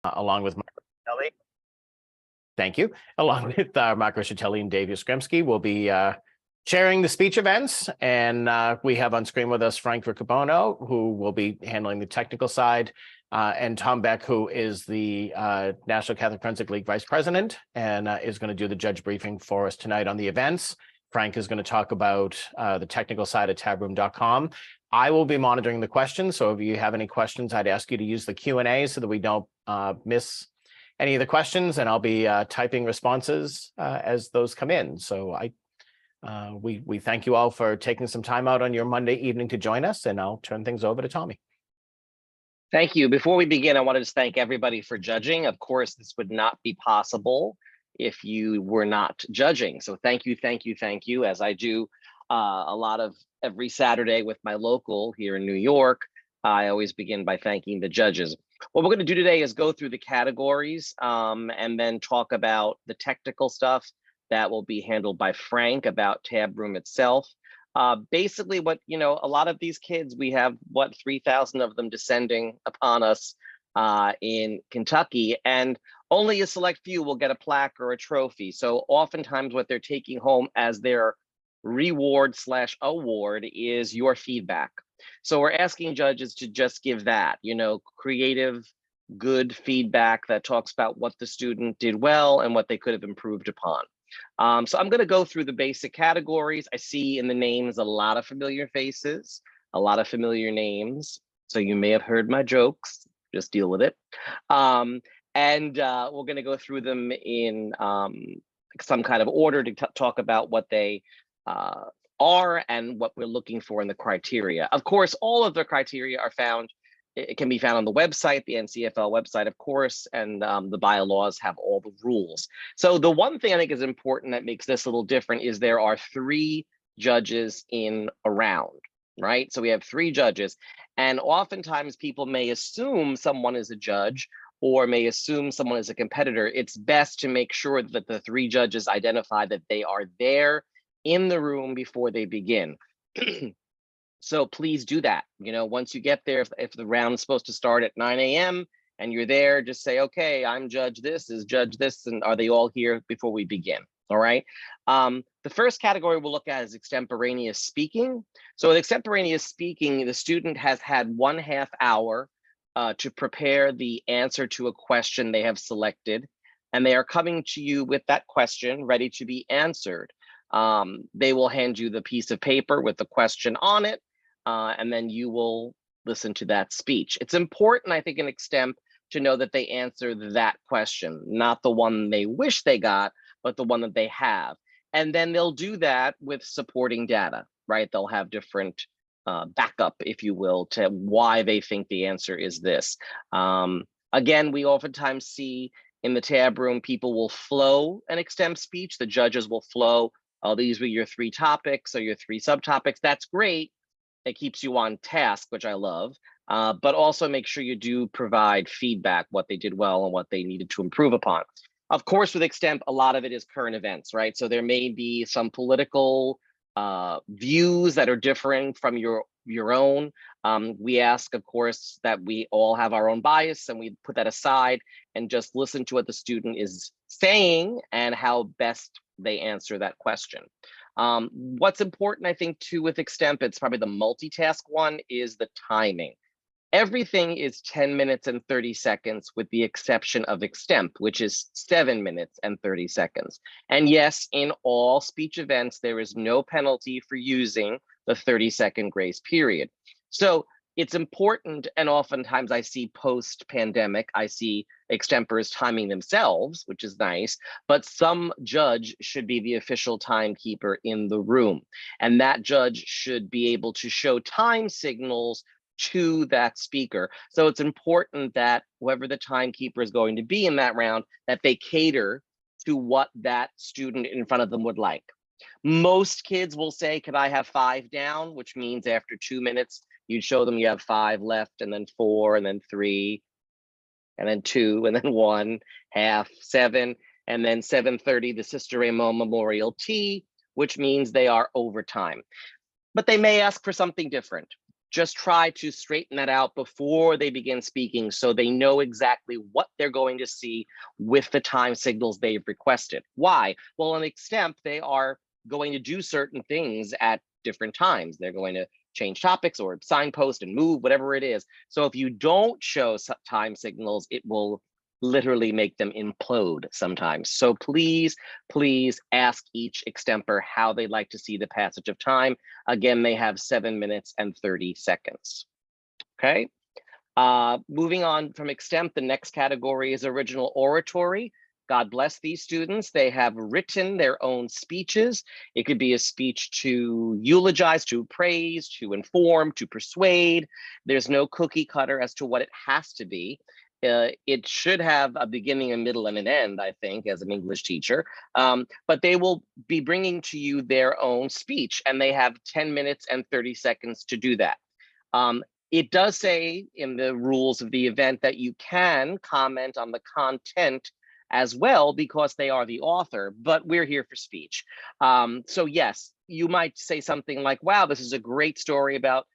along with Mark Ricitelli. Thank you. Along with Mark Ricitelli and Dave Yastrzemski, will be chairing the speech events. And we have on screen with us Frank Riccobono, who will be handling the technical side, and Tom Beck, who is the National Catholic Forensic League Vice President and is going to do the judge briefing for us tonight on the events. Frank is going to talk about the technical side at tabroom.com. I will be monitoring the questions. So if you have any questions, I'd ask you to use the Q&A so that we don't miss any of the questions, and I'll be typing responses as those come in. So we thank you all for taking some time out on your Monday evening to join us, and I'll turn things over to Tommy. Thank you. Before we begin, I wanted to thank everybody for judging. Of course, this would not be possible if you were not judging. So thank you, thank you, thank you, as I do a lot of every Saturday with my local here in New York. I always begin by thanking the judges. What we're going to do today is go through the categories and then talk about the technical stuff that will be handled by Frank about Tab Room itself. Basically what, a lot of these kids, we have 3,000 of them descending upon us in Kentucky, and only a select few will get a plaque or a trophy. So oftentimes what they're taking home as their reward/award is your feedback. So we're asking judges to just give that, creative, good feedback that talks about what the student did well and what they could have improved upon. So I'm going to go through the basic categories. I see in the names a lot of familiar faces, a lot of familiar names. So you may have heard my jokes, just deal with it. And we're going to go through them in some kind of order to talk about what they are and what we're looking for in the criteria. Of course, all of the criteria are found. It can be found on the website, the NCFL website, of course, and the bylaws have all the rules. So the one thing I think is important that makes this a little different is there are 3 judges in a round, right? So we have 3 judges, and oftentimes people may assume someone is a judge or may assume someone is a competitor. It's best to make sure that the 3 judges identify that they are there in the room before they begin. So please do that. Once you get there, if the round is supposed to start at 9 a.m. and you're there, just say, okay, I'm judge this, is judge this, and are they all here before we begin? All right. The first category we'll look at is extemporaneous speaking. So with extemporaneous speaking, the student has had 1/2 hour to prepare the answer to a question they have selected, and they are coming to you with that question ready to be answered. They will hand you the piece of paper with the question on it, and then you will listen to that speech. It's important, I think, in extemp to know that they answer that question, not the one they wish they got, but the one that they have. And then they'll do that with supporting data, right? They'll have different backup, if you will, to why they think the answer is this. Again, we oftentimes see in the tab room, people will flow an extemp speech. The judges will flow. Oh, these were your 3 topics or your 3 subtopics. That's great. It keeps you on task, which I love. But also make sure you do provide feedback, what they did well and what they needed to improve upon. Of course, with extemp, a lot of it is current events, right? So there may be some political views that are different from your own. We ask, of course, that we all have our own bias, and we put that aside and just listen to what the student is saying and how best they answer that question. What's important, I think, too, with extemp, it's probably the multitask one, is the timing. Everything is 10 minutes and 30 seconds with the exception of extemp, which is 7 minutes and 30 seconds. And yes, in all speech events, there is no penalty for using the 30-second grace period. So it's important, and oftentimes I see post-pandemic, I see extempers timing themselves, which is nice, but some judge should be the official timekeeper in the room. And that judge should be able to show time signals to that speaker. So it's important that whoever the timekeeper is going to be in that round, that they cater to what that student in front of them would like. Most kids will say, could I have 5 down? Which means after 2 minutes, you'd show them you have 5 left, and then 4, and then 3, and then 2, and then 1, half, 7, and then 7:30, the Sister Ramon Memorial Tea, which means they are overtime. But they may ask for something different. just try to straighten that out before they begin speaking so they know exactly what they're going to see with the time signals they've requested. Why? Well, in extemp, they are going to do certain things at different times. They're going to change topics or signpost and move, whatever it is. So if you don't show time signals, it will literally make them implode sometimes. So please, please ask each extemper how they'd like to see the passage of time. Again, they have 7 minutes and 30 seconds. Okay. Moving on from extemp, the next category is original oratory. God bless these students. They have written their own speeches. It could be a speech to eulogize, to praise, to inform, to persuade. There's no cookie cutter as to what it has to be. It should have a beginning, a middle, and an end, I think, as an English teacher. But they will be bringing to you their own speech, and they have 10 minutes and 30 seconds to do that. It does say in the rules of the event that you can comment on the content as well because they are the author, but we're here for speech. So yes, you might say something like, wow, this is a great story about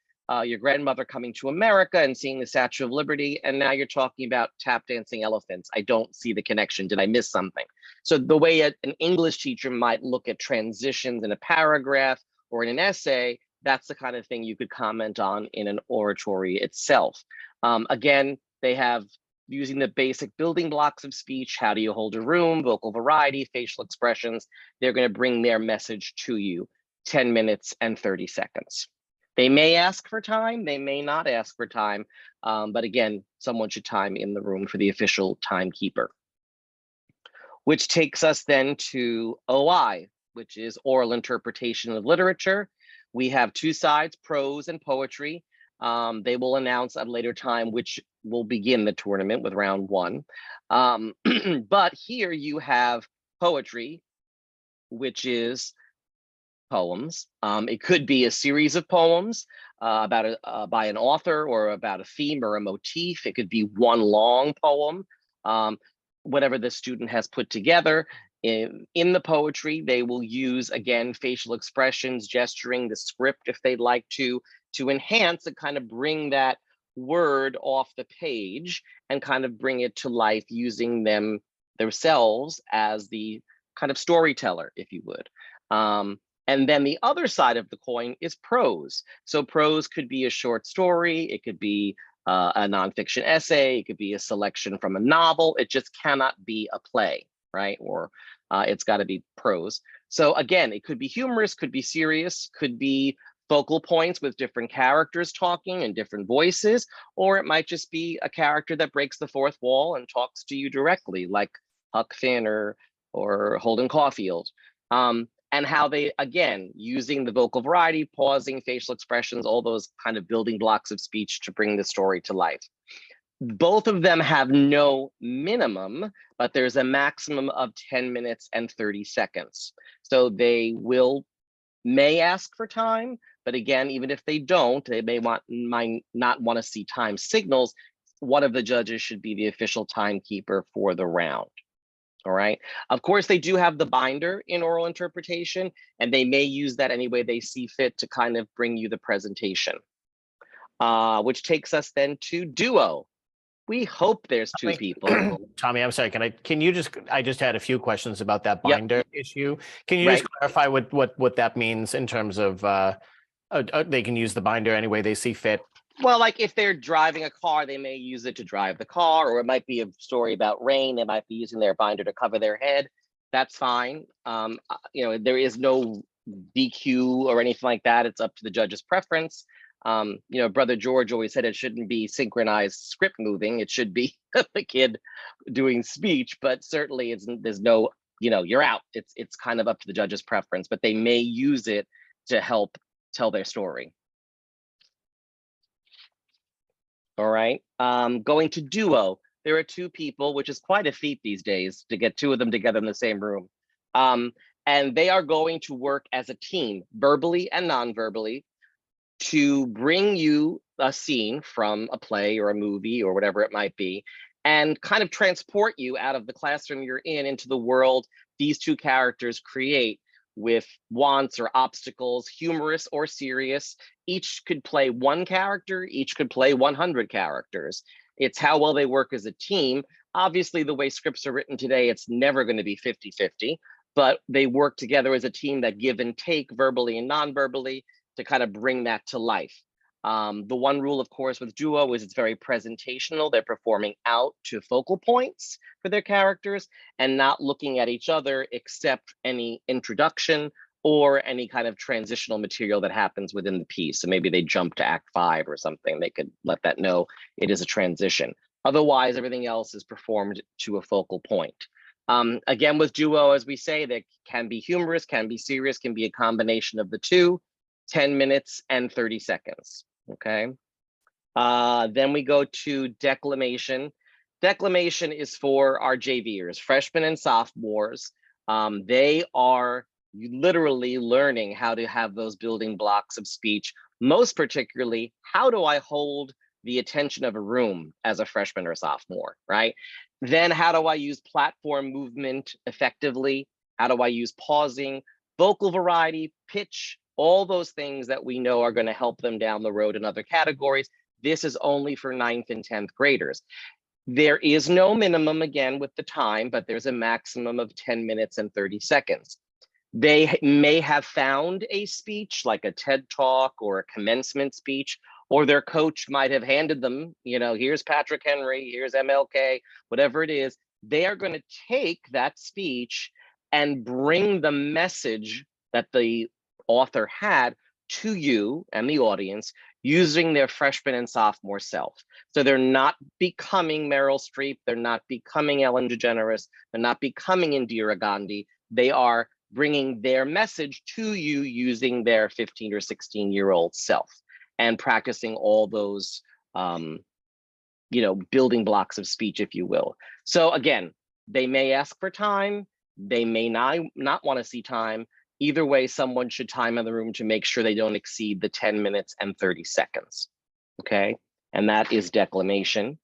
your grandmother coming to America and seeing the Statue of Liberty, and now you're talking about tap dancing elephants. I don't see the connection. Did I miss something? So the way an English teacher might look at transitions in a paragraph or in an essay, that's the kind of thing you could comment on in an oratory itself. Again, they have using the basic building blocks of speech. How do you hold a room, vocal variety, facial expressions. They're going to bring their message to you, 10 minutes and 30 seconds. They may ask for time, they may not ask for time, but again, someone should time in the room for the official timekeeper. Which takes us then to OI, which is oral interpretation of literature. We have two sides, prose and poetry. They will announce at a later time which will begin the tournament with round one. But here you have poetry, which is poems. It could be a series of poems about by an author or about a theme or a motif. It could be one long poem, whatever the student has put together. In the poetry, they will use, again, facial expressions, gesturing, the script if they'd like to enhance and kind of bring that word off the page and kind of bring it to life using them themselves as the kind of storyteller, if you would. And then the other side of the coin is prose. So prose could be a short story, it could be a nonfiction essay, it could be a selection from a novel. It just cannot be a play, right? Or it's got to be prose. So again, it could be humorous, could be serious, could be focal points with different characters talking and different voices, or it might just be a character that breaks the fourth wall and talks to you directly, like Huck Finn or Holden Caulfield. And how they, again, using the vocal variety, pausing, facial expressions, all those kind of building blocks of speech to bring the story to life. Both of them have no minimum, but there's a maximum of 10 minutes and 30 seconds. So they may ask for time, but again, even if they don't, they might not want to see time signals. One of the judges should be the official timekeeper for the round. All right. Of course, they do have the binder in oral interpretation, and they may use that any way they see fit to kind of bring you the presentation. Which takes us then to duo. We hope there's two people. Tommy, I'm sorry. I just had a few questions about that binder issue. Can you just clarify what that means in terms of they can use the binder any way they see fit? Well, like if they're driving a car, they may use it to drive the car, or it might be a story about rain. They might be using their binder to cover their head. That's fine. There is no DQ or anything like that. It's up to the judge's preference. Brother George always said it shouldn't be synchronized script moving. It should be the kid doing speech, but certainly there's no, you're out. It's kind of up to the judge's preference, but they may use it to help tell their story. All right, going to duo. There are two people, which is quite a feat these days to get two of them together in the same room. And they are going to work as a team, verbally and non-verbally, to bring you a scene from a play or a movie or whatever it might be, and kind of transport you out of the classroom you're in into the world these two characters create with wants or obstacles, humorous or serious. Each could play one character, each could play 100 characters. It's how well they work as a team. Obviously, the way scripts are written today, it's never going to be 50-50, but they work together as a team that give and take verbally and non-verbally to kind of bring that to life. The one rule, of course, with duo is it's very presentational. They're performing out to focal points for their characters and not looking at each other except any introduction or any kind of transitional material that happens within the piece. So maybe they jump to Act 5 or something. They could let that know it is a transition. Otherwise, everything else is performed to a focal point. Again, with duo, as we say, that can be humorous, can be serious, can be a combination of the two, 10 minutes and 30 seconds, okay? Then we go to declamation. Declamation is for our JVers, freshmen and sophomores. They are literally learning how to have those building blocks of speech, most particularly, how do I hold the attention of a room as a freshman or sophomore, right? Then how do I use platform movement effectively? How do I use pausing, vocal variety, pitch, all those things that we know are going to help them down the road in other categories. This is only for 9th and 10th graders. There is no minimum, again, with the time, but there's a maximum of 10 minutes and 30 seconds. They may have found a speech like a TED Talk or a commencement speech, or their coach might have handed them, you know, here's Patrick Henry, here's MLK, whatever it is. They are going to take that speech and bring the message that the author had to you and the audience using their freshman and sophomore self. So they're not becoming Meryl Streep, they're not becoming Ellen DeGeneres, they're not becoming Indira Gandhi. They are bringing their message to you using their 15 or 16-year-old self and practicing all those, you know, building blocks of speech, if you will. So again, they may ask for time, they may not want to see time. Either way, someone should time in the room to make sure they don't exceed the 10 minutes and 30 seconds, okay? And that is declamation.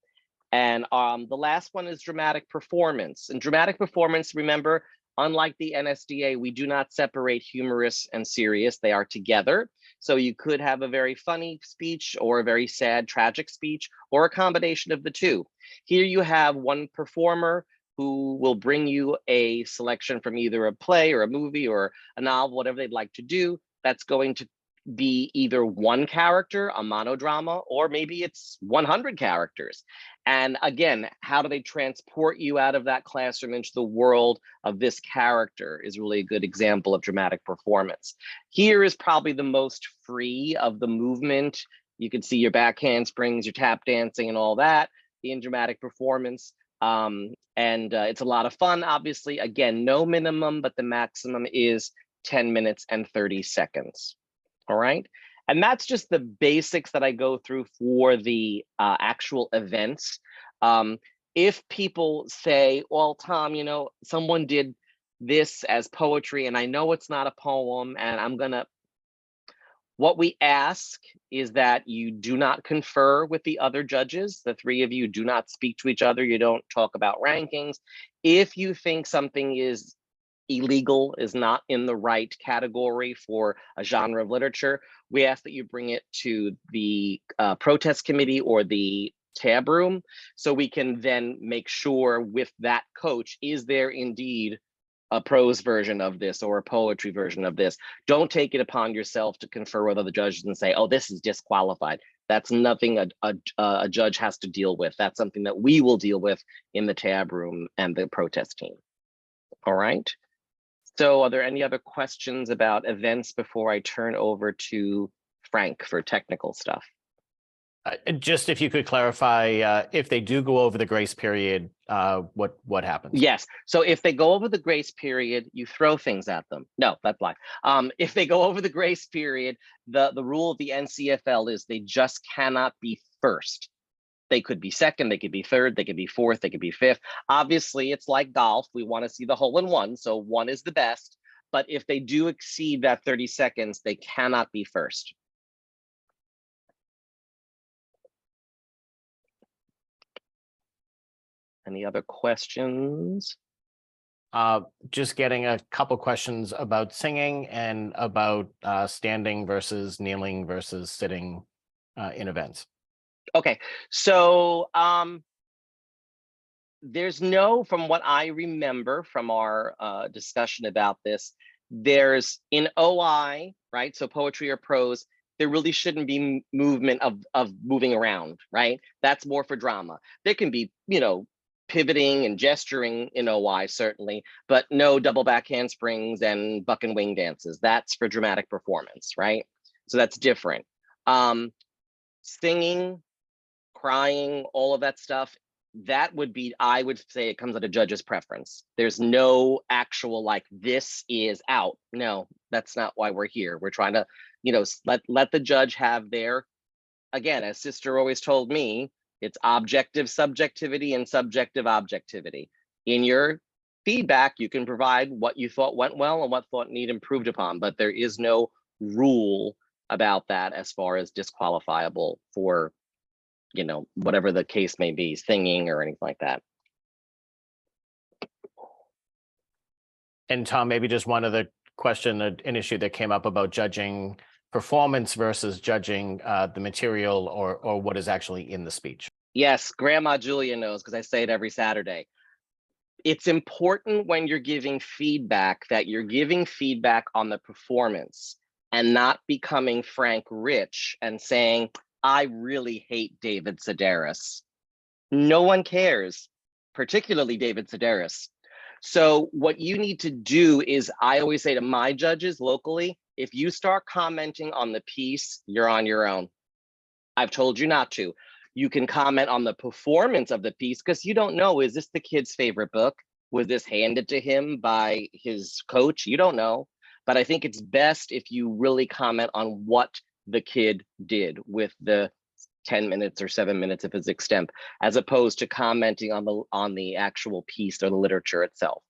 And the last one is dramatic performance. And dramatic performance, remember, unlike the NSDA, we do not separate humorous and serious. They are together. So you could have a very funny speech or a very sad, tragic speech, or a combination of the two. Here you have one performer who will bring you a selection from either a play or a movie or a novel, whatever they'd like to do. That's going to be either one character, a monodrama, or maybe it's 100 characters. And again, how do they transport you out of that classroom into the world of this character is really a good example of dramatic performance. Here is probably the most free of the movement. You can see your back handsprings, your tap dancing and all that in dramatic performance. It's a lot of fun, obviously. Again, no minimum, but the maximum is 10 minutes and 30 seconds. All right. And that's just the basics that I go through for the actual events. If people say, well, Tom, you know, someone did this as poetry and I know it's not a poem and what we ask is that you do not confer with the other judges. The three of you do not speak to each other. You don't talk about rankings. If you think something is illegal, is not in the right category for a genre of literature, we ask that you bring it to the protest committee or the tab room so we can then make sure with that coach, is there indeed a prose version of this or a poetry version of this? Don't take it upon yourself to confer with other judges and say, oh, this is disqualified. That's nothing a judge has to deal with. That's something that we will deal with in the tab room and the protest team. All right. So are there any other questions about events before I turn over to Frank for technical stuff? Just if you could clarify, if they do go over the grace period, what happens? Yes. So if they go over the grace period, you throw things at them. No, that's lie. If they go over the grace period, the rule of the NCFL is they just cannot be first. They could be second, they could be third, they could be fourth, they could be fifth. Obviously, it's like golf. We want to see the hole in one, so one is the best. But if they do exceed that 30 seconds, they cannot be first. Any other questions? just getting a couple questions about singing and about standing versus kneeling versus sitting in events. Okay, so there's no, from what I remember from our discussion about this, there's in OI, right? So poetry or prose, there really shouldn't be movement of moving around, right? That's more for drama. There can be, you know, pivoting and gesturing in OI, certainly, but no double back handsprings and buck and wing dances. That's for dramatic performance, right? So that's different. Singing, crying, all of that stuff, that would be, I would say it comes at a judge's preference. There's no actual like, this is out. No, that's not why we're here. We're trying to, you know, let the judge have their, again, as sister always told me, it's objective subjectivity and subjective objectivity. In your feedback, you can provide what you thought went well and what thought need improved upon, but there is no rule about that as far as disqualifiable for, you know, whatever the case may be, singing or anything like that. And Tom, maybe just one other question, an issue that came up about judging performance versus judging the material or what is actually in the speech. Yes, Grandma Julia knows because I say it every Saturday. It's important when you're giving feedback that you're giving feedback on the performance and not becoming Frank Rich and saying, I really hate David Sedaris. No one cares, particularly David Sedaris. So what you need to do is, I always say to my judges locally, if you start commenting on the piece, you're on your own. I've told you not to. You can comment on the performance of the piece because you don't know, is this the kid's favorite book? Was this handed to him by his coach? You don't know. But I think it's best if you really comment on what the kid did with the 10 minutes or 7 minutes if it's extemp, as opposed to commenting on the actual piece or the literature itself.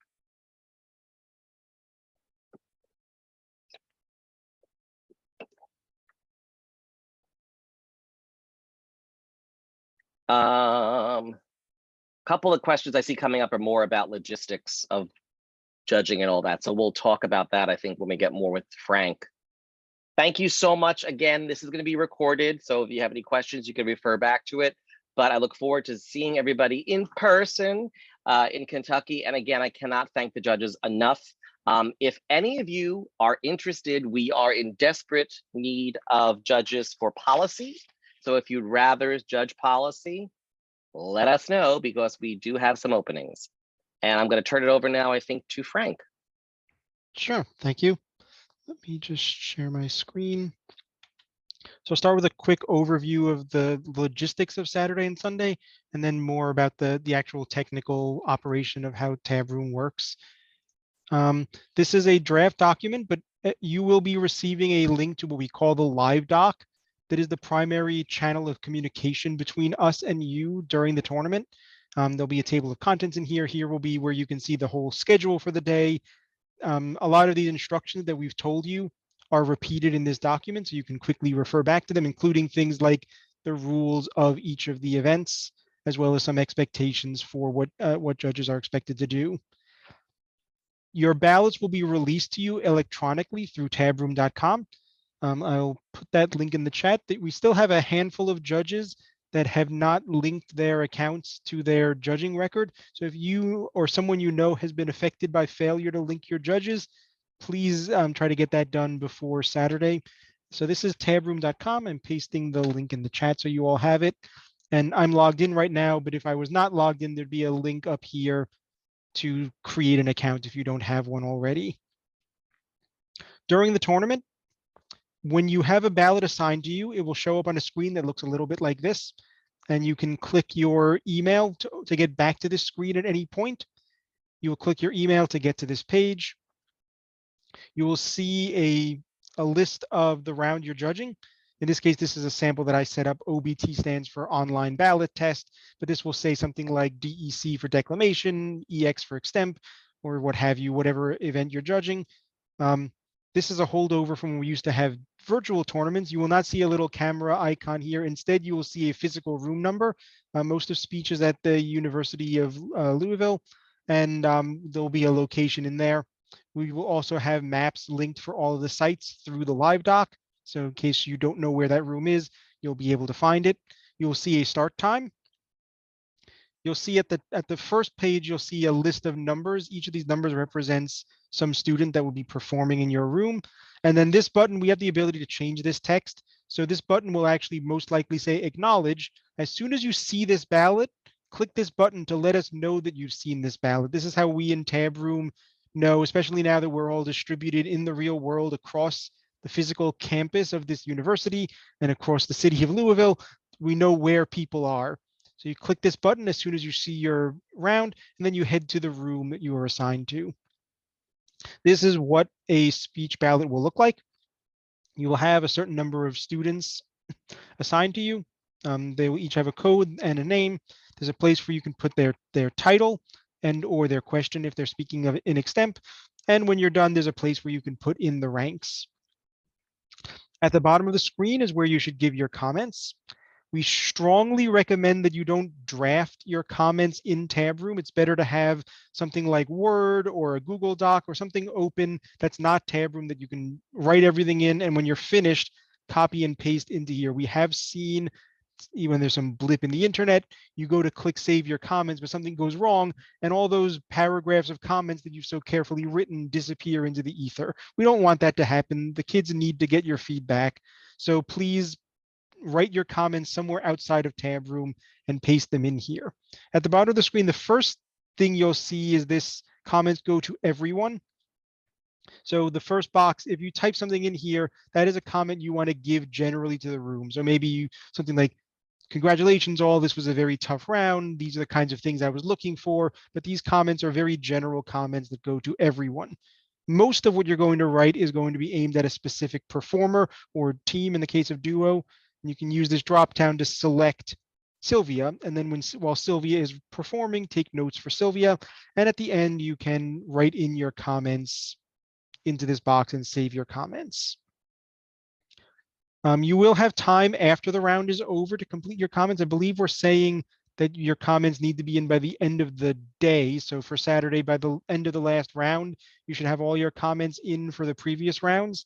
Couple of questions I see coming up are more about logistics of judging and all that. So we'll talk about that, I think, when we get more with Frank. Thank you so much. Again, this is going to be recorded, so if you have any questions, you can refer back to it. But I look forward to seeing everybody in person in Kentucky. And again, I cannot thank the judges enough. If any of you are interested, we are in desperate need of judges for policy. So if you'd rather judge policy, let us know because we do have some openings. And I'm going to turn it over now, I think, to Frank. Sure, thank you. Let me just share my screen. So I'll start with a quick overview of the logistics of Saturday and Sunday, and then more about the actual technical operation of how Tab Room works. This is a draft document, but you will be receiving a link to what we call the live doc. That is the primary channel of communication between us and you during the tournament. There'll be a table of contents in here. Here will be where you can see the whole schedule for the day. A lot of these instructions that we've told you are repeated in this document, so you can quickly refer back to them, including things like the rules of each of the events, as well as some expectations for what judges are expected to do. Your ballots will be released to you electronically through tabroom.com. I'll put that link in the chat. We still have a handful of judges that have not linked their accounts to their judging record. So if you or someone you know has been affected by failure to link your judges, please try to get that done before Saturday. So this is tabroom.com. I'm pasting the link in the chat so you all have it. And I'm logged in right now, but if I was not logged in, there'd be a link up here to create an account if you don't have one already. During the tournament, when you have a ballot assigned to you, it will show up on a screen that looks a little bit like this, and you can click your email to get back to this screen at any point. You will click your email to get to this page. You will see a list of the round you're judging. In this case, this is a sample that I set up. OBT stands for online ballot test, but this will say something like DEC for declamation, EX for extemp, or what have you, whatever event you're judging. This is a holdover from when we used to have virtual tournaments. You will not see a little camera icon here. Instead, you will see a physical room number. Most of speech is at the University of Louisville. and there'll be a location in there. We will also have maps linked for all of the sites through the live doc. So in case you don't know where that room is, you'll be able to find it. You'll see a start time. You'll see at the first page, you'll see a list of numbers. Each of these numbers represents some student that will be performing in your room. And then this button, we have the ability to change this text. So this button will actually most likely say acknowledge. As soon as you see this ballot, click this button to let us know that you've seen this ballot. This is how we in Tab Room know, especially now that we're all distributed in the real world across the physical campus of this university and across the city of Louisville, we know where people are. So you click this button as soon as you see your round, and then you head to the room that you are assigned to. This is what a speech ballot will look like. You will have a certain number of students assigned to you. They will each have a code and a name. There's a place where you can put their title and or their question if they're speaking of in extemp. And when you're done, there's a place where you can put in the ranks. At the bottom of the screen is where you should give your comments. We strongly recommend that you don't draft your comments in Tab Room. It's better to have something like Word or a Google Doc or something open that's not Tab Room that you can write everything in. And when you're finished, copy and paste into here. We have seen, even there's some blip in the internet, you go to click save your comments, but something goes wrong and all those paragraphs of comments that you've so carefully written disappear into the ether. We don't want that to happen. The kids need to get your feedback. So please write your comments somewhere outside of Tab Room and paste them in here. At the bottom of the screen, the first thing you'll see is this comments go to everyone. So the first box, if you type something in here, that is a comment you want to give generally to the room. So maybe something like, congratulations all, this was a very tough round. These are the kinds of things I was looking for, but these comments are very general comments that go to everyone. Most of what you're going to write is going to be aimed at a specific performer or team in the case of duo. And you can use this drop down to select Sylvia. And then while Sylvia is performing, take notes for Sylvia. And at the end, you can write in your comments into this box and save your comments. You will have time after the round is over to complete your comments. I believe we're saying that your comments need to be in by the end of the day. So for Saturday, by the end of the last round, you should have all your comments in for the previous rounds.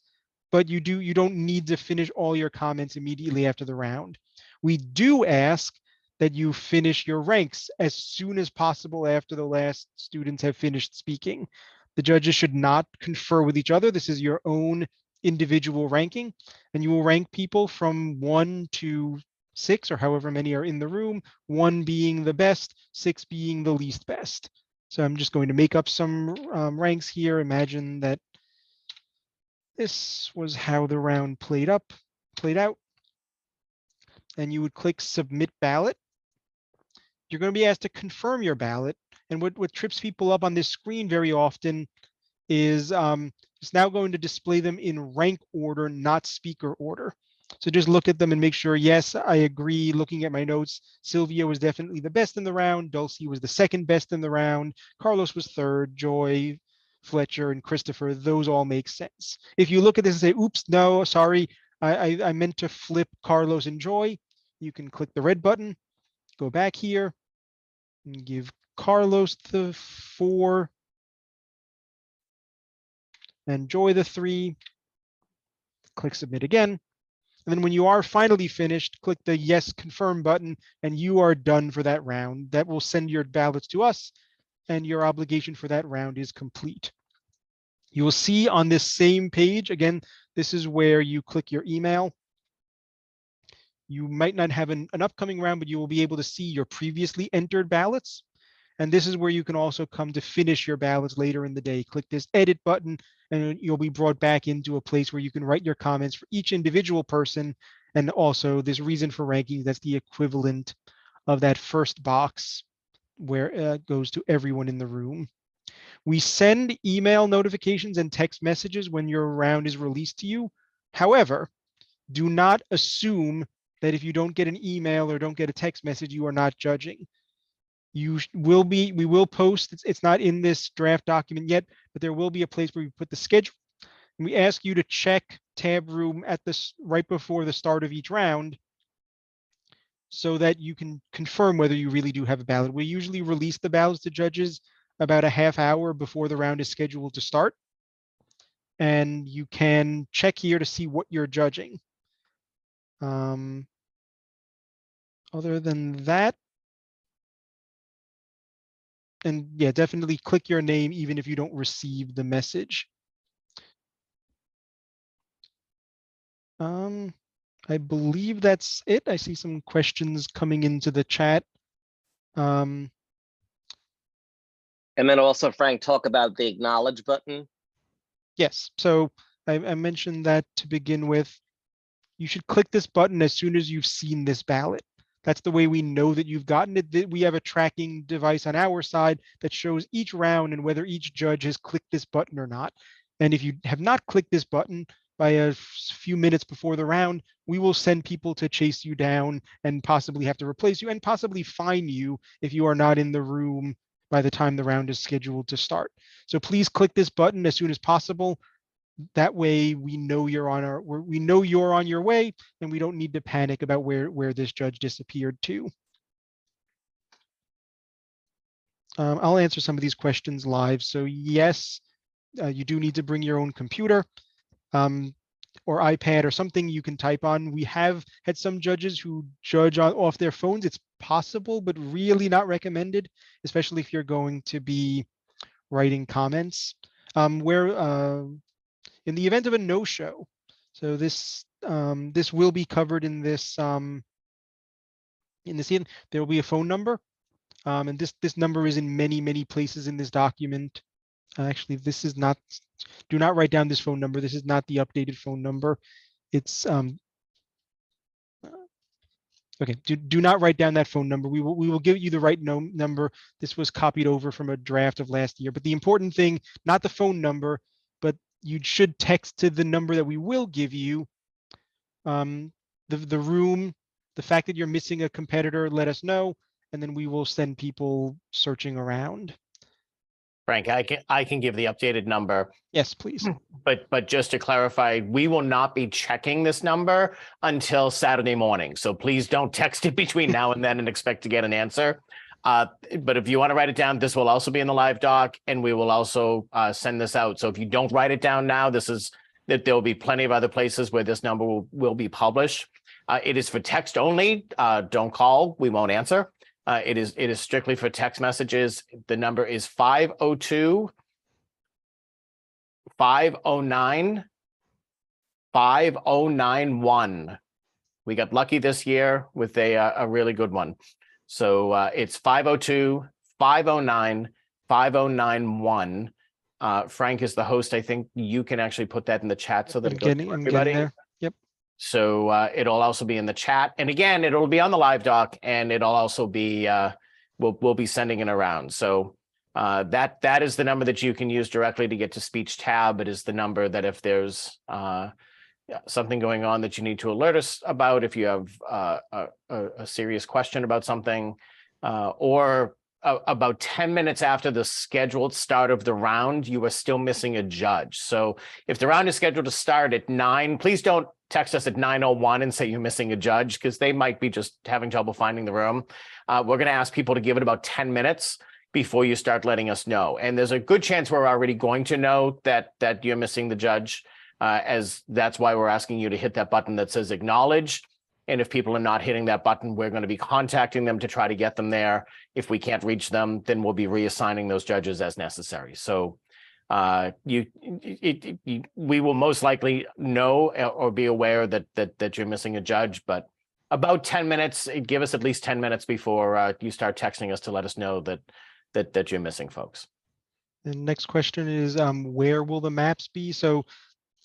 But you don't need to finish all your comments immediately after the round. We do ask that you finish your ranks as soon as possible after the last students have finished speaking. The judges should not confer with each other. This is your own individual ranking, and you will rank people from 1 to 6 or however many are in the room, 1 being the best, 6 being the least best. So I'm just going to make up some ranks here. Imagine that this was how the round played out. And you would click submit ballot. You're going to be asked to confirm your ballot. And what trips people up on this screen very often is it's now going to display them in rank order, not speaker order. So just look at them and make sure, yes, I agree. Looking at my notes, Sylvia was definitely the best in the round. Dulcie was the second best in the round. Carlos was third. Joy, Fletcher, and Christopher, those all make sense. If you look at this and say, oops, no, sorry, I meant to flip Carlos and Joy, you can click the red button, go back here, and give Carlos the 4 and Joy the 3. Click submit again. And then when you are finally finished, click the yes confirm button and you are done for that round. That will send your ballots to us and your obligation for that round is complete. You will see on this same page, again, this is where you click your email. You might not have an upcoming round, but you will be able to see your previously entered ballots. And this is where you can also come to finish your ballots later in the day. Click this edit button and you'll be brought back into a place where you can write your comments for each individual person. And also this reason for ranking, that's the equivalent of that first box where it goes to everyone in the room. We send email notifications and text messages when your round is released to you. However, do not assume that if you don't get an email or don't get a text message, you are not judging. We will post, it's not in this draft document yet, but there will be a place where we put the schedule. And we ask you to check Tab Room at this right before the start of each round so that you can confirm whether you really do have a ballot. We usually release the ballots to judges about a half hour before the round is scheduled to start. And you can check here to see what you're judging. Other than that, and yeah, definitely click your name even if you don't receive the message. I believe that's it. I see some questions coming into the chat. And then also, Frank, talk about the acknowledge button. Yes, so I mentioned that to begin with. You should click this button as soon as you've seen this ballot. That's the way we know that you've gotten it. We have a tracking device on our side that shows each round and whether each judge has clicked this button or not. And if you have not clicked this button by a few minutes before the round, we will send people to chase you down and possibly have to replace you and possibly fine you if you are not in the room by the time the round is scheduled to start. So please click this button as soon as possible. That way we know you're on your way, and we don't need to panic about where this judge disappeared to. I'll answer some of these questions live. So yes, you do need to bring your own computer or iPad or something you can type on. We have had some judges who judge off their phones. It's possible, but really not recommended, especially if you're going to be writing comments. In the event of a no-show, so this will be covered in this scene. There will be a phone number, and this number is in many places in this document. Actually, this is not. Do not write down this phone number. This is not the updated phone number. It's okay. Do not write down that phone number. We will give you the right number. This was copied over from a draft of last year. But the important thing, not the phone number, but you should text to the number that we will give you. The room, the fact that you're missing a competitor, let us know, and then we will send people searching around. Frank, I can give the updated number, Yes, please. but just to clarify, we will not be checking this number until Saturday morning. So please don't text it between now and then and expect to get an answer. But if you want to write it down, this will also be in the live doc, and we will also send this out. So if you don't write it down now, there will be plenty of other places where this number will be published. It is for text only. Don't call. We won't answer. It is strictly for text messages. The number is 502-509-5091. We got lucky this year with a really good one. So it's 502-509-5091. Frank is the host. I think you can actually put that in the chat so that it goes to I'm everybody. getting there. Yep. So it'll also be in the chat. And again, it'll be on the live doc, and it'll also be, we'll be sending it around. So that is the number that you can use directly to get to speech tab. It is the number that if there's something going on that you need to alert us about, if you have a serious question about something, or about 10 minutes after the scheduled start of the round, you are still missing a judge. So if the round is scheduled to start at 9, please don't text us at 9:01 and say you're missing a judge, because they might be just having trouble finding the room. We're going to ask people to give it about 10 minutes before you start letting us know. And there's a good chance we're already going to know that you're missing the judge, as that's why we're asking you to hit that button that says acknowledge. And if people are not hitting that button, we're going to be contacting them to try to get them there. If we can't reach them, then we'll be reassigning those judges as necessary. So we will most likely know or be aware that you're missing a judge, but about 10 minutes, give us at least 10 minutes before you start texting us to let us know that you're missing folks. The next question is, where will the maps be? So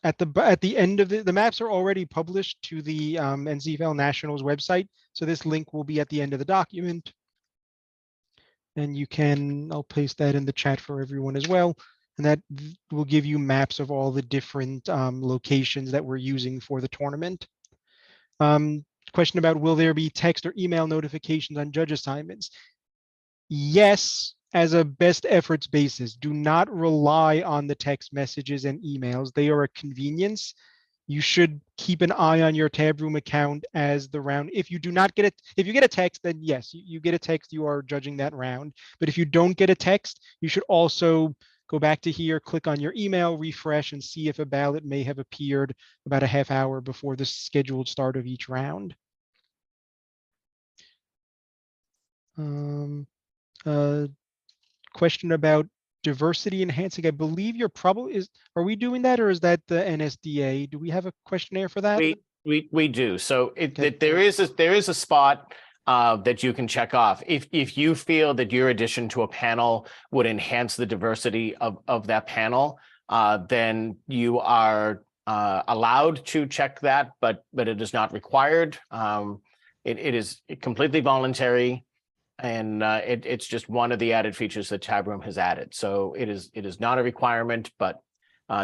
at the end of the maps are already published to the NCFL Nationals website. So this link will be at the end of the document. And I'll paste that in the chat for everyone as well. And that will give you maps of all the different locations that we're using for the tournament. Question about, will there be text or email notifications on judge assignments? Yes, as a best efforts basis. Do not rely on the text messages and emails. They are a convenience. you should keep an eye on your tab room account as the round. If you do not get it, if you get a text, then yes, you get a text, you are judging that round. But if you don't get a text, you should also go back to here, click on your email, refresh, and see if a ballot may have appeared about a half hour before the scheduled start of each round. Question about diversity enhancing. I believe you're probably are we doing that, or is that the NSDA? Do we have a questionnaire for that? We do. So Okay. there is a spot that you can check off. If you feel that your addition to a panel would enhance the diversity of that panel, then you are allowed to check that, but it is not required. It is completely voluntary. And it's just one of the added features that Tabroom has added. So it is not a requirement, but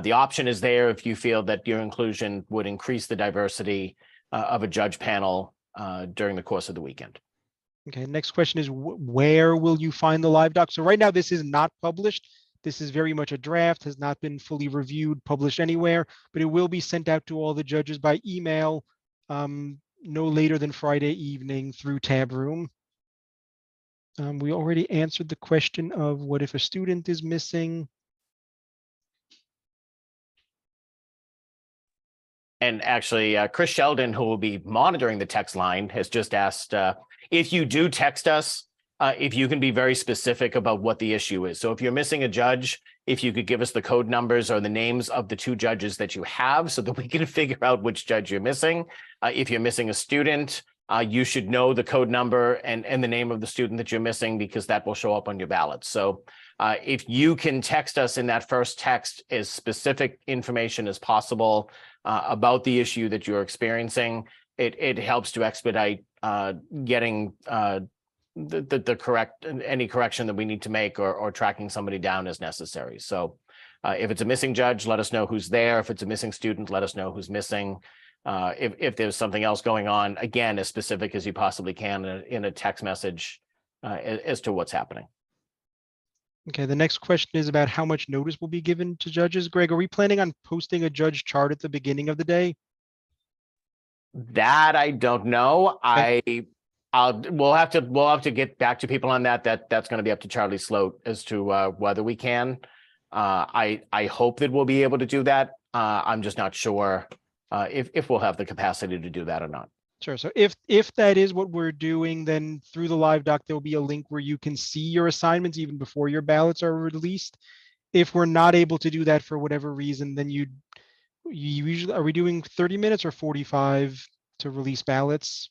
the option is there if you feel that your inclusion would increase the diversity of a judge panel during the course of the weekend. Okay, next question is where will you find the live doc? So right now this is not published. This is very much a draft, has not been fully reviewed, published anywhere, but it will be sent out to all the judges by email no later than Friday evening through Tabroom. We already answered the question of what if a student is missing. And actually, Chris Sheldon, who will be monitoring the text line, has just asked if you do text us, if you can be very specific about what the issue is. So if you're missing a judge, if you could give us the code numbers or the names of the 2 judges that you have so that we can figure out which judge you're missing. If you're missing a student, you should know the code number and the name of the student that you're missing, because that will show up on your ballot. So if you can text us in that first text as specific information as possible about the issue that you're experiencing, it helps to expedite getting the correct, any correction that we need to make, or tracking somebody down as necessary. So if it's a missing judge, let us know who's there. If it's a missing student, let us know who's missing. If there's something else going on, again, as specific as you possibly can in a text message as to what's happening. Okay, the next question is about how much notice will be given to judges. Greg, are we planning on posting a judge chart at the beginning of the day? That I don't know. Okay. We'll have to get back to people on that. That's going to be up to Charlie Sloat as to whether we can. I hope that we'll be able to do that. I'm just not sure if we'll have the capacity to do that or not. Sure. So if that is what we're doing, then through the live doc, there'll be a link where you can see your assignments even before your ballots are released. If we're not able to do that for whatever reason, then you usually, are we doing 30 minutes or 45 to release ballots?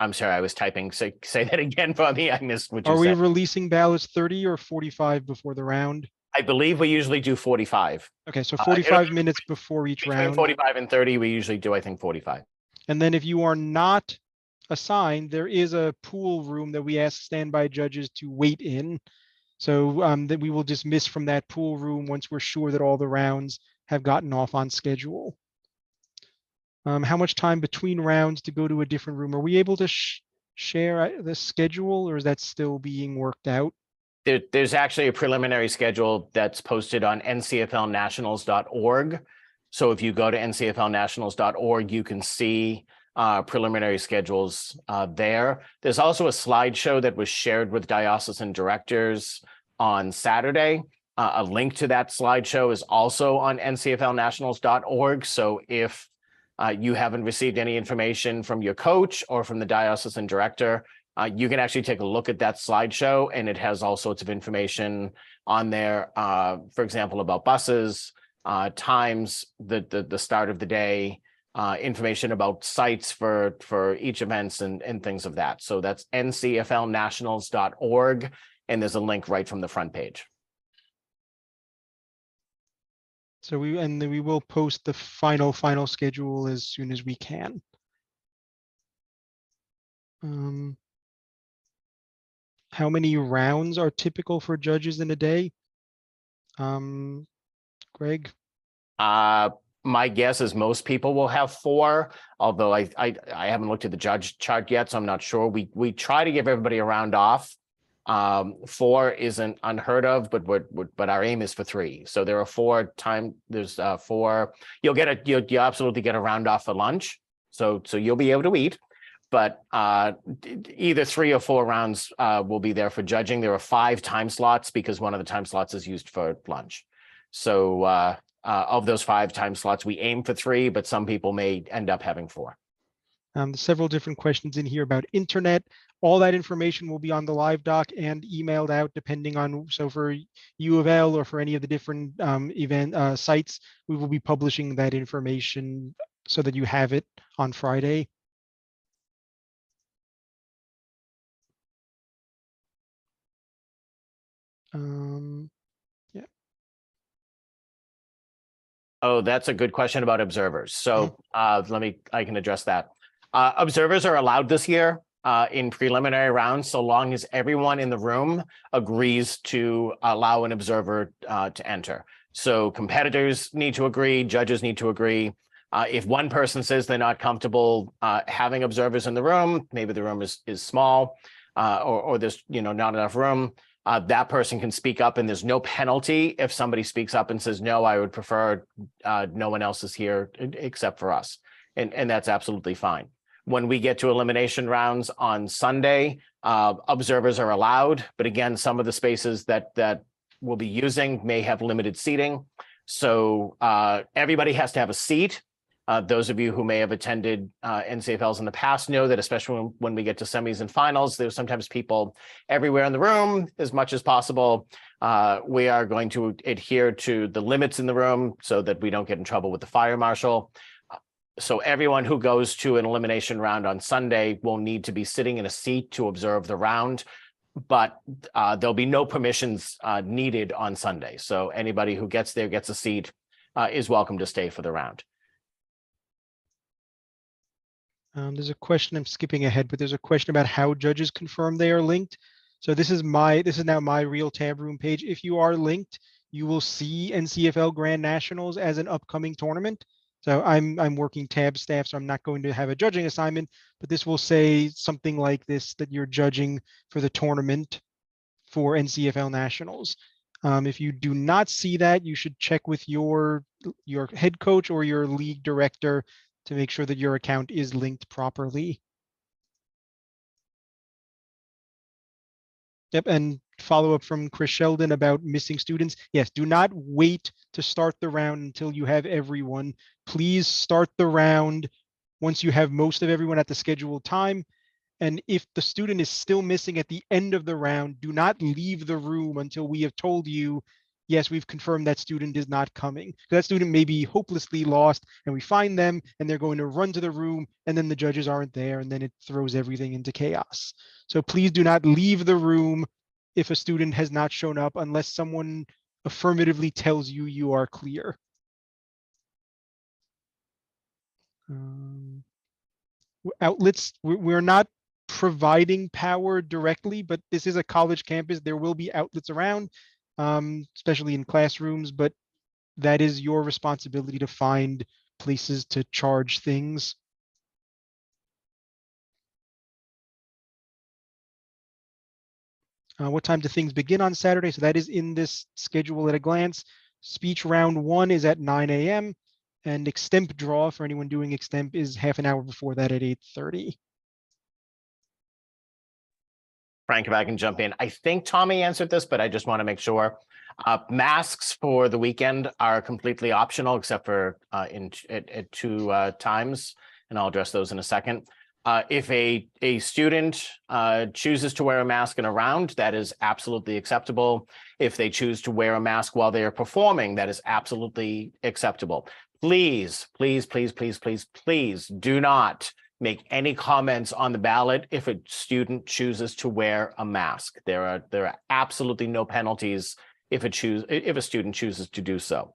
I'm sorry, I was typing. Say that again for me. I missed what you Are we said. releasing ballots 30 or 45 before the round? I believe we usually do 45. Okay, so 45 minutes before each Between round. 45 and 30, we usually do, I think, 45. And then if you are not assigned, there is a pool room that we ask standby judges to wait in. So that we will dismiss from that pool room once we're sure that all the rounds have gotten off on schedule. How much time between rounds to go to a different room? Are we able to share the schedule, or is that still being worked out? There's actually a preliminary schedule that's posted on ncflnationals.org. So if you go to ncflnationals.org, you can see preliminary schedules there. There's also a slideshow that was shared with diocesan directors on Saturday. A link to that slideshow is also on ncflnationals.org. So if you haven't received any information from your coach or from the diocesan director, you can actually take a look at that slideshow, and it has all sorts of information on there, for example, about buses, times, the start of the day, information about sites for each events and things of that. So that's ncflnationals.org, and there's a link right from the front page. So we will post the final schedule as soon as we can. How many rounds are typical for judges in a day? Greg? My guess is most people will have 4, although I haven't looked at the judge chart yet, so I'm not sure. We try to give everybody a round off 4 isn't unheard of, but our aim is for 3. So there are 4 there's 4. You'll absolutely get a round off for lunch. So you'll be able to eat, but either 3 or 4 rounds will be there for judging. There are 5 time slots because one of the time slots is used for lunch. So of those 5 time slots, we aim for 3, but some people may end up having 4. There's several different questions in here about internet. All that information will be on the live doc and emailed out depending on, so for U of L or for any of the different event sites, we will be publishing that information so that you have it on Friday. Yeah. Oh, that's a good question about observers. So I can address that. Observers are allowed this year in preliminary rounds, so long as everyone in the room agrees to allow an observer to enter. So competitors need to agree, judges need to agree. If one person says they're not comfortable having observers in the room, maybe the room is small or there's not enough room, that person can speak up, and there's no penalty if somebody speaks up and says, no, I would prefer no one else is here except for us. And that's absolutely fine. When we get to elimination rounds on Sunday, observers are allowed, but again, some of the spaces that we'll be using may have limited seating. So everybody has to have a seat. Those of you who may have attended NCFLs in the past know that, especially when we get to semis and finals, there's sometimes people everywhere in the room as much as possible. We are going to adhere to the limits in the room so that we don't get in trouble with the fire marshal. So everyone who goes to an elimination round on Sunday will need to be sitting in a seat to observe the round, but there'll be no permissions needed on Sunday. So anybody who gets there, gets a seat, is welcome to stay for the round. There's a question, I'm skipping ahead, but there's a question about how judges confirm they are linked. So this is now my real tab room page. If you are linked, you will see NCFL Grand Nationals as an upcoming tournament. So I'm working tab staff, so I'm not going to have a judging assignment, but this will say something like this, that you're judging for the tournament for NCFL Nationals. If you do not see that, you should check with your head coach or your league director to make sure that your account is linked properly. Yep, and follow up from Chris Sheldon about missing students. Yes, do not wait to start the round until you have everyone. Please start the round once you have most of everyone at the scheduled time. And if the student is still missing at the end of the round, do not leave the room until we have told you, yes, we've confirmed that student is not coming. That student may be hopelessly lost and we find them and they're going to run to the room and then the judges aren't there and then it throws everything into chaos. So please do not leave the room if a student has not shown up unless someone affirmatively tells you you are clear. Outlets, we're not providing power directly, but this is a college campus. There will be outlets around, especially in classrooms, but that is your responsibility to find places to charge things. What time do things begin on Saturday? So that is in this schedule at a glance. Speech round 1 is at 9 a.m. and extemp draw for anyone doing extemp is half an hour before that at 8:30. Frank, if I can jump in. I think Tommy answered this, but I just want to make sure. Masks for the weekend are completely optional, except for at 2 times, and I'll address those in a second. If a student chooses to wear a mask in a round, that is absolutely acceptable. If they choose to wear a mask while they are performing, that is absolutely acceptable. Please, please, please, please, please, please do not make any comments on the ballot if a student chooses to wear a mask. There are absolutely no penalties if a student chooses to do so.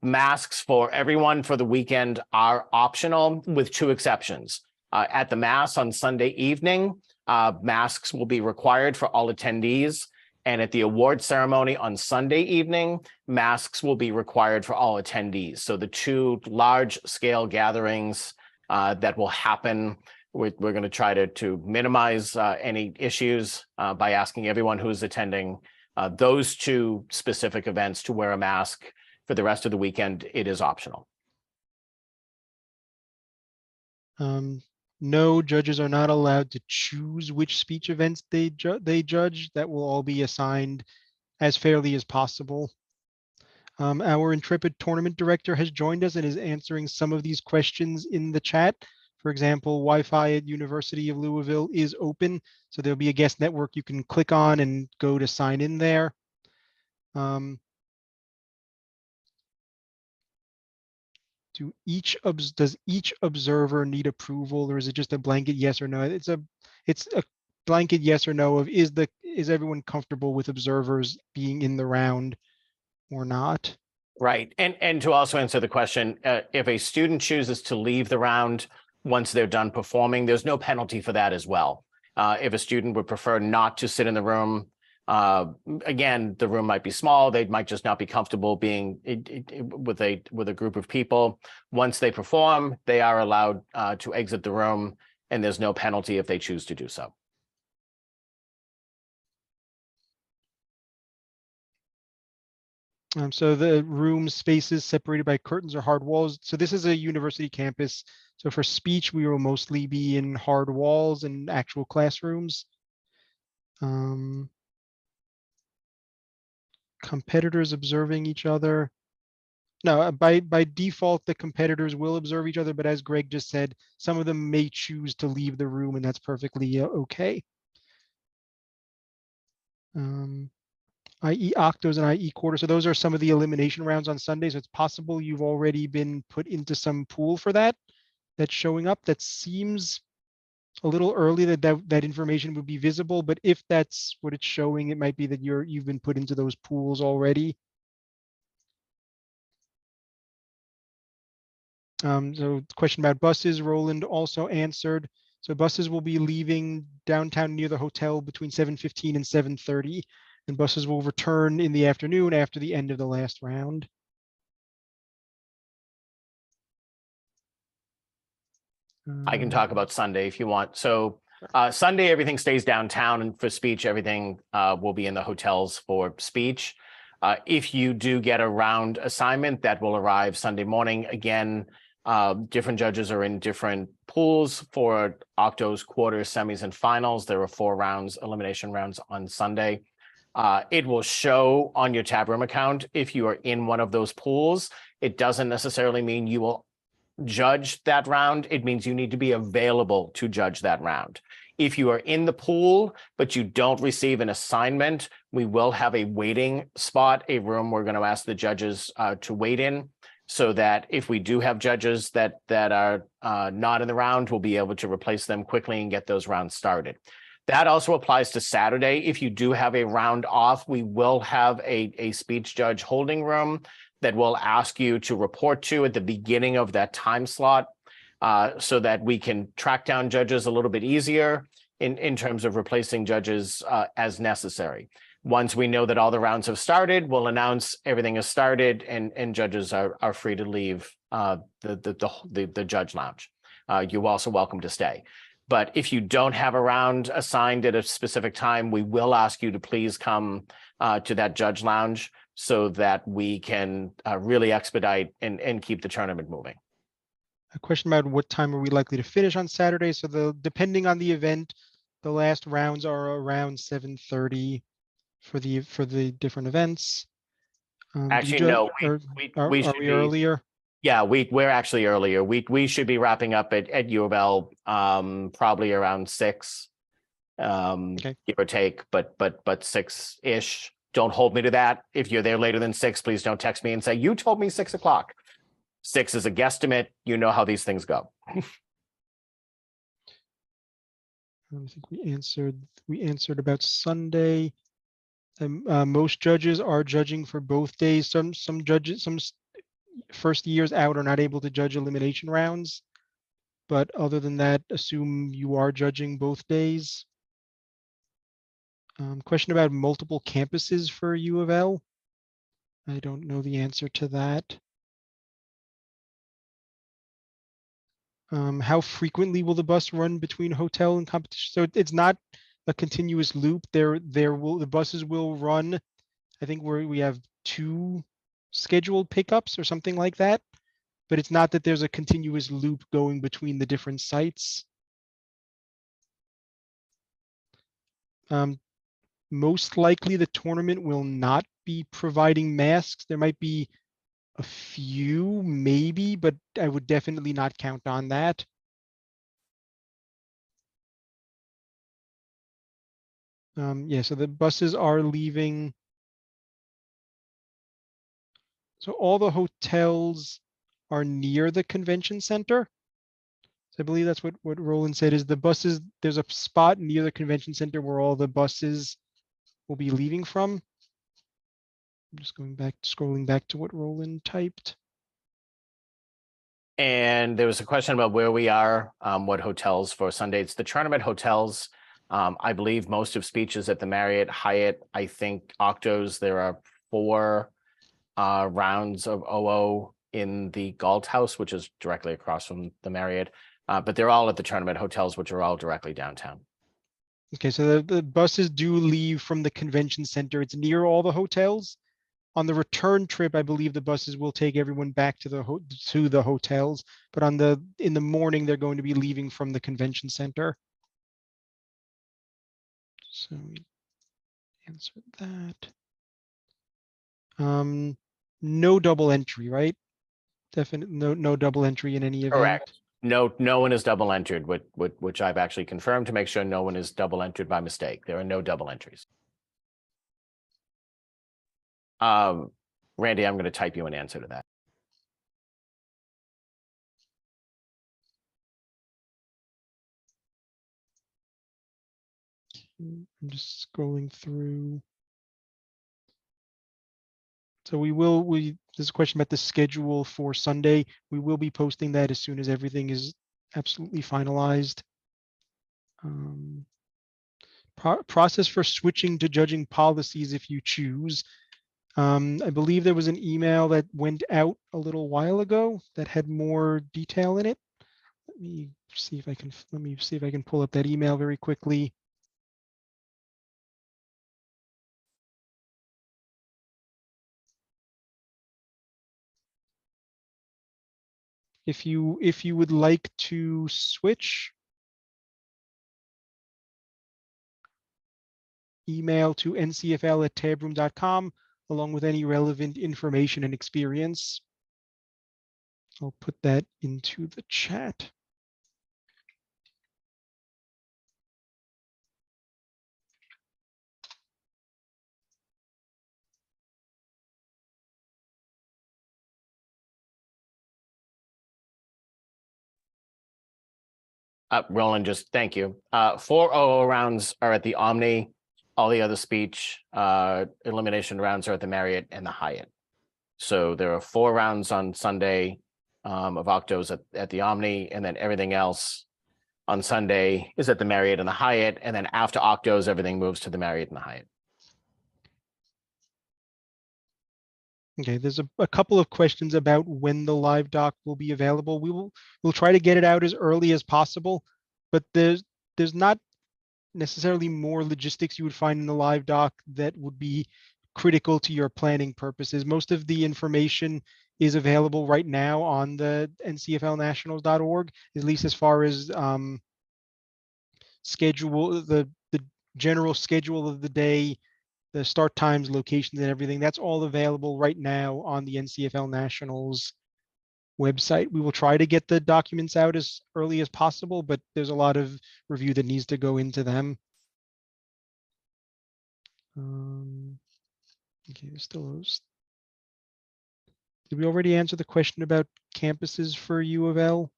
Masks for everyone for the weekend are optional with 2 exceptions. At the Mass on Sunday evening, masks will be required for all attendees. And at the award ceremony on Sunday evening, masks will be required for all attendees. So the 2 large scale gatherings that will happen we're going to try to minimize any issues by asking everyone who's attending those two specific events to wear a mask. For the rest of the weekend, it is optional. No, judges are not allowed to choose which speech events they judge. That will all be assigned as fairly as possible. Our intrepid tournament director has joined us and is answering some of these questions in the chat. For example, Wi-Fi at University of Louisville is open, so there'll be a guest network you can click on and go to sign in there. Does each observer need approval, or is it just a blanket yes or no? It's a blanket yes or no of is everyone comfortable with observers being in the round or not? Right. And to also answer the question, if a student chooses to leave the round once they're done performing, there's no penalty for that as well. If a student would prefer not to sit in the room, again, the room might be small. They might just not be comfortable being with a group of people. Once they perform, they are allowed to exit the room, and there's no penalty if they choose to do so. So the room spaces separated by curtains or hard walls. So this is a university campus. So for speech, we will mostly be in hard walls and actual classrooms. Competitors observing each other. No, by default, the competitors will observe each other, but as Greg just said, some of them may choose to leave the room, and that's perfectly okay. IE octos and IE quarters. So those are some of the elimination rounds on Sunday. So it's possible you've already been put into some pool for that. That's showing up. That seems a little early that information would be visible, but if that's what it's showing, it might be that you've been put into those pools already. So the question about buses, Roland also answered. So buses will be leaving downtown near the hotel between 7:15 and 7:30, and buses will return in the afternoon after the end of the last round. I can talk about Sunday if you want. So Sunday, everything stays downtown, and for speech, everything will be in the hotels for speech. If you do get a round assignment, that will arrive Sunday morning. Again, different judges are in different pools for octos, quarters, semis, and finals. There are 4 rounds, elimination rounds on Sunday. It will show on your tab room account if you are in one of those pools. It doesn't necessarily mean you will judge that round. It means you need to be available to judge that round. If you are in the pool, but you don't receive an assignment, we will have a waiting spot, a room we're going to ask the judges to wait in, so that if we do have judges that are not in the round, we'll be able to replace them quickly and get those rounds started. That also applies to Saturday. If you do have a round off, we will have a speech judge holding room that we'll ask you to report to at the beginning of that time slot, so that we can track down judges a little bit easier in terms of replacing judges as necessary. Once we know that all the rounds have started, we'll announce everything has started, and judges are free to leave the judge lounge. You're also welcome to stay. But if you don't have a round assigned at a specific time, we will ask you to please come to that judge lounge so that we can really expedite and keep the tournament moving. A question about what time are we likely to finish on Saturday? So depending on the event, the last rounds are around 7:30 for the different events. Actually, no, are we earlier? Yeah, we're actually earlier. We should be wrapping up at U of L probably around 6, Okay. give or take, but 6-ish. Don't hold me to that. If you're there later than 6, please don't text me and say, you told me 6 o'clock. 6 is a guesstimate. You know how these things go. I think we answered about Sunday. Most judges are judging for both days. Some judges, some first years out are not able to judge elimination rounds. But other than that, assume you are judging both days. Question about multiple campuses for U of L. I don't know the answer to that. How frequently will the bus run between hotel and competition? So it's not a continuous loop. The buses will run. I think we have 2 scheduled pickups or something like that, but it's not that there's a continuous loop going between the different sites. Most likely the tournament will not be providing masks. There might be a few, maybe, but I would definitely not count on that. Yeah, so the buses are leaving. So all the hotels are near the convention center. So I believe that's what Roland said is the buses, there's a spot near the convention center where all the buses will be leaving from. I'm just scrolling back to what Roland typed. And there was a question about where we are, what hotels for Sunday. It's the tournament hotels. I believe most of Speech is at the Marriott, Hyatt. I think Octos, there are 4 rounds of OO in the Galt House, which is directly across from the Marriott. But they're all at the tournament hotels, which are all directly downtown. Okay, so the buses do leave from the convention center. It's near all the hotels. On the return trip, I believe the buses will take everyone back to the hotels, but in the morning they're going to be leaving from the convention center. So we answered that. No double entry, right? Definitely no double entry in any event. Correct. No one is double entered, which I've actually confirmed to make sure no one is double entered by mistake. There are no double entries. Randy, I'm going to type you an answer to that. I'm just scrolling through. So there's a question about the schedule for Sunday. We will be posting that as soon as everything is absolutely finalized. Process for switching to judging policies if you choose. I believe there was an email that went out a little while ago that had more detail in it. Let me see if I can pull up that email very quickly. If you would like to switch, email to ncfl@tabroom.com along with any relevant information and experience. I'll put that into the chat. Roland, just thank you. 4 OO rounds are at the Omni. All the other Speech elimination rounds are at the Marriott and the Hyatt. So there are 4 rounds on Sunday of Octos at the Omni, and then everything else on Sunday is at the Marriott and the Hyatt. And then after Octos, everything moves to the Marriott and the Hyatt. Okay, there's a couple of questions about when the live doc will be available. We'll try to get it out as early as possible, but there's not necessarily more logistics you would find in the live doc that would be critical to your planning purposes. Most of the information is available right now on the ncflnationals.org, at least as far as schedule, the general schedule of the day, the start times, locations, and everything. That's all available right now on the NCFL Nationals website. We will try to get the documents out as early as possible, but there's a lot of review that needs to go into them. Okay, there's still those. Did we already answer the question about campuses for U of L?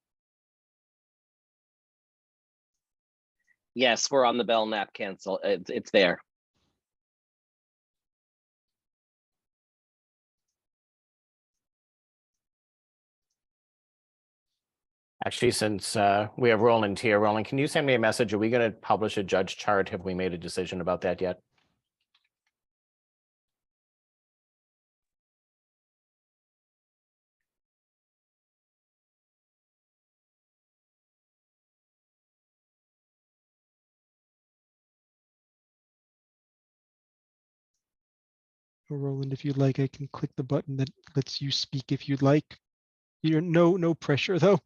Yes, we're on the Belknap cancel. It's there. Actually, since we have Roland here, Roland, can you send me a message? Are we going to publish a judge chart? Have we made a decision about that yet? Or Roland, if you'd like, I can click the button that lets you speak if you'd like. You're no pressure though.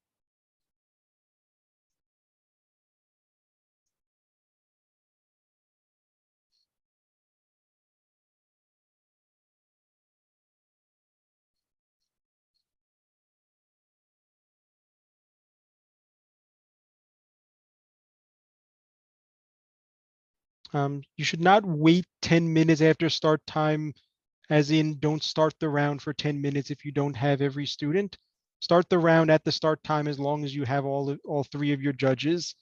You should not wait 10 minutes after start time, as in don't start the round for 10 minutes if you don't have every student. Start the round at the start time as long as you have all three of your judges.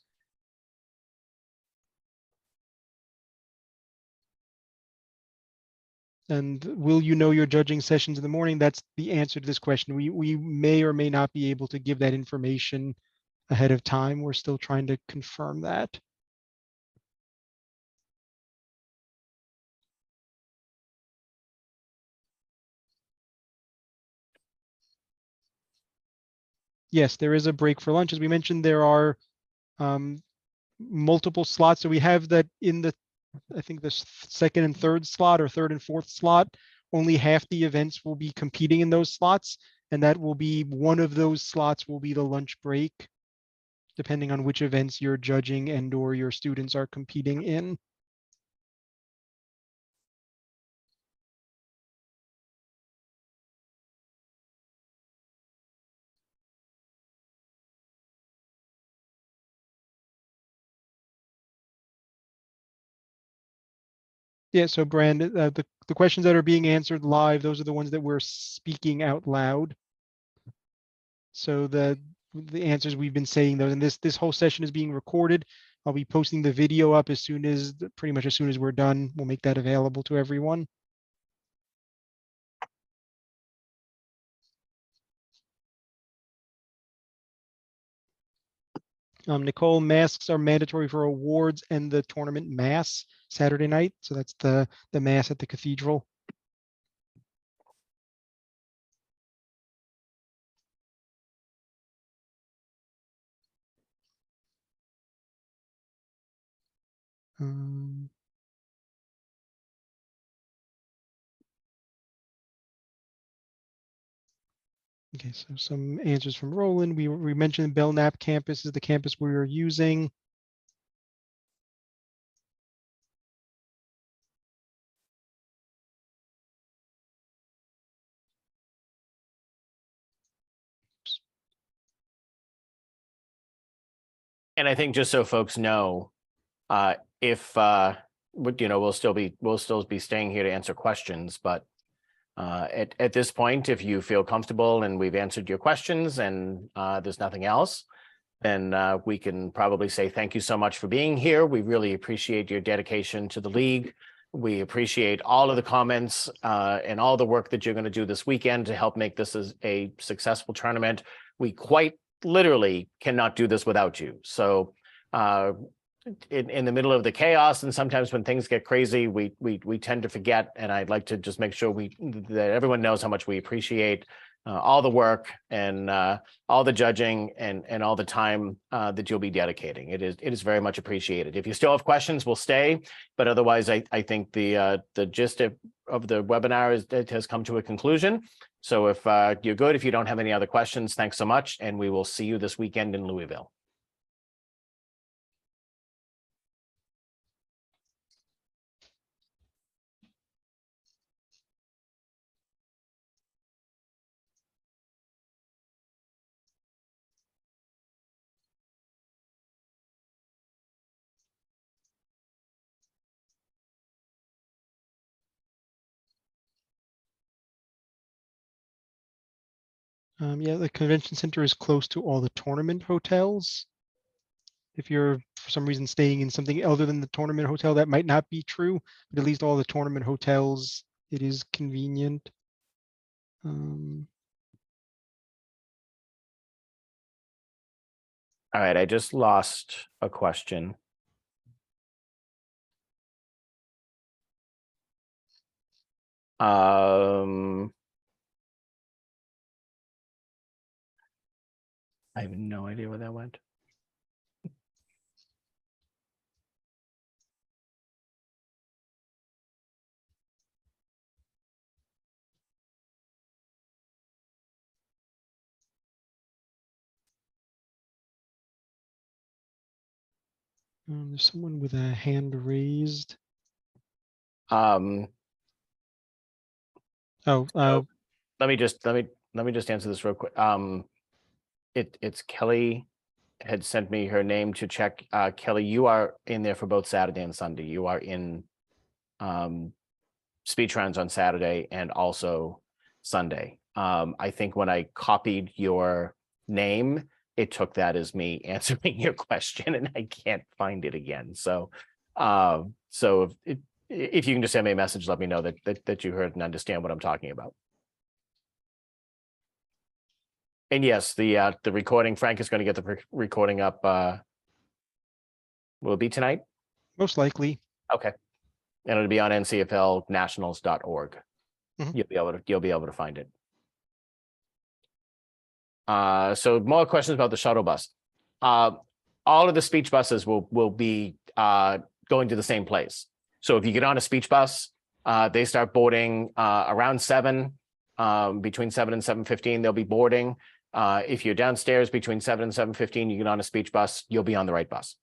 And will you know your judging sessions in the morning? That's the answer to this question. We may or may not be able to give that information ahead of time. We're still trying to confirm that. Yes, there is a break for lunch. As we mentioned, there are multiple slots. So we have that in the, I think the second and third slot or third and fourth slot, only half the events will be competing in those slots. And that will be one of those slots will be the lunch break, depending on which events you're judging and or your students are competing in. Yeah, so Brandon, the questions that are being answered live, those are the ones that we're speaking out loud. So the answers we've been saying those, and this whole session is being recorded. I'll be posting the video up as soon as, pretty much as soon as we're done. We'll make that available to everyone. Nicole, masks are mandatory for awards and the tournament mass Saturday night. So that's the mass at the cathedral. Okay, so some answers from Roland. We mentioned Belknap campus is the campus we are using. And I think just so folks know, if we'll still be staying here to answer questions, but at this point, if you feel comfortable and we've answered your questions and there's nothing else, then we can probably say thank you so much for being here. We really appreciate your dedication to the league. We appreciate all of the comments and all the work that you're going to do this weekend to help make this a successful tournament. We quite literally cannot do this without you. So in the middle of the chaos, and sometimes when things get crazy, we tend to forget. And I'd like to just make sure that everyone knows how much we appreciate all the work and all the judging and all the time that you'll be dedicating. It is very much appreciated. If you still have questions, we'll stay. But otherwise, I think the gist of the webinar has come to a conclusion. So if you're good, if you don't have any other questions, thanks so much. And we will see you this weekend in Louisville. Yeah, the convention center is close to all the tournament hotels. If you're for some reason staying in something other than the tournament hotel, that might not be true, but at least all the tournament hotels, it is convenient. All right, I just lost a question. I have no idea where that went. There's someone with a hand raised. Um, Oh, let me just answer this real quick. It's Kelly had sent me her name to check. Kelly, you are in there for both Saturday and Sunday. You are in speech rounds on Saturday and also Sunday. I think when I copied your name, it took that as me answering your question, and I can't find it again. So, if you can just send me a message, let me know that you heard and understand what I'm talking about. And yes, the recording, Frank is going to get the recording up. Will it be tonight? most likely. Okay. And it'll be on ncflnationals.org. Mhm. You'll be able to find it. So more questions about the shuttle bus. All of the speech buses will be going to the same place. So if you get on a speech bus, they start boarding around 7, between 7 and 7:15, they'll be boarding. If you're downstairs between 7 and 7:15, you get on a speech bus, you'll be on the right bus.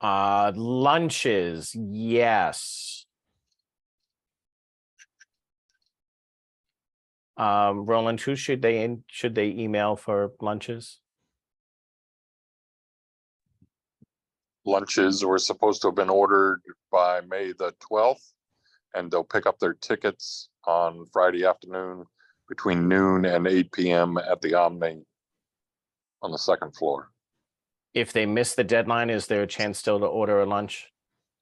Lunches, yes. Roland, who should they email for lunches? Lunches were supposed to have been ordered by May the 12th, and they'll pick up their tickets on Friday afternoon between noon and 8 p.m. at the Omni on the second floor. If they miss the deadline, is there a chance still to order a lunch?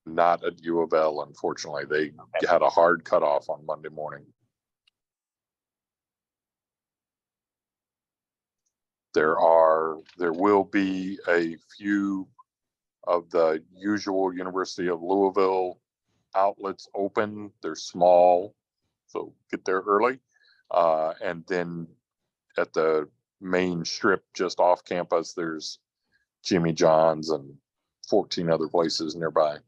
Not at U of L, unfortunately. They had a hard cutoff on Monday morning. There will be a few of the usual University of Louisville outlets open. They're small, so get there early. And then at the main strip just off campus, there's Jimmy John's and 14 other places nearby.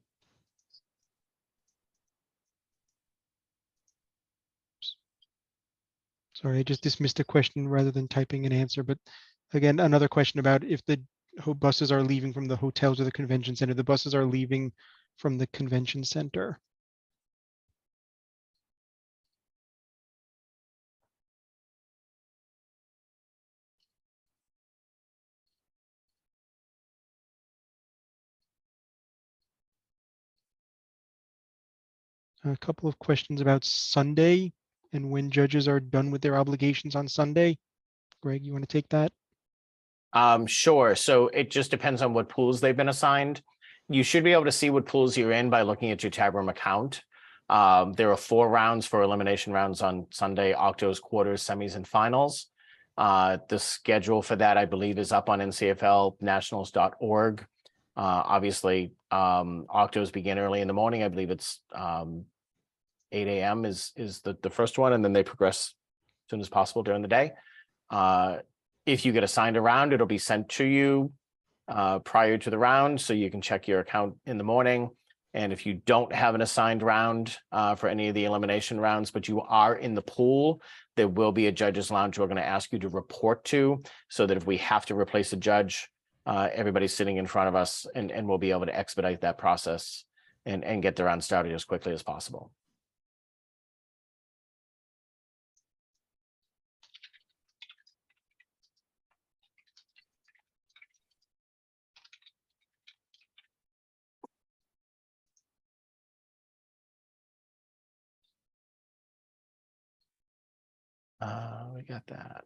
Sorry, I just dismissed a question rather than typing an answer. But again, another question about if the buses are leaving from the hotels or the convention center. The buses are leaving from the convention center. A couple of questions about Sunday and when judges are done with their obligations on Sunday. Greg, you want to take that? Sure. So it just depends on what pools they've been assigned. You should be able to see what pools you're in by looking at your tab room account. There are 4 rounds for elimination rounds on Sunday: octos, quarters, semis, and finals. The schedule for that, I believe, is up on ncflnationals.org. Obviously, octos begin early in the morning. I believe it's 8 a.m. is the first one, and then they progress as soon as possible during the day. If you get assigned a round, it'll be sent to you prior to the round, so you can check your account in the morning. And if you don't have an assigned round for any of the elimination rounds, but you are in the pool, there will be a judge's lounge we're going to ask you to report to, so that if we have to replace a judge, everybody's sitting in front of us, and we'll be able to expedite that process and get the round started as quickly as possible. We got that.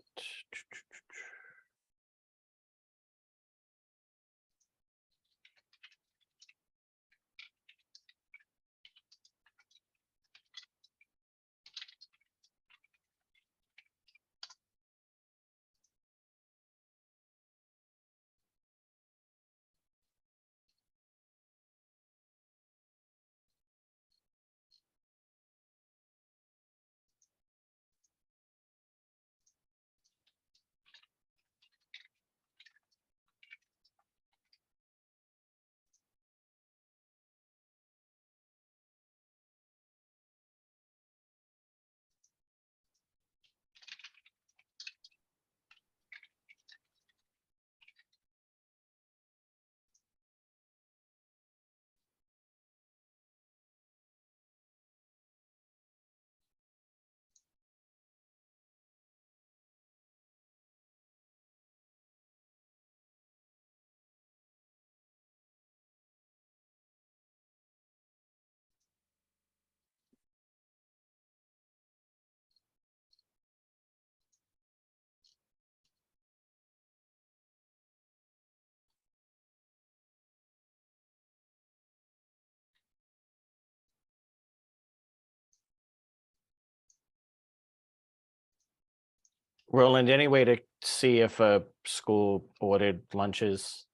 Roland, any way to see if a school ordered lunches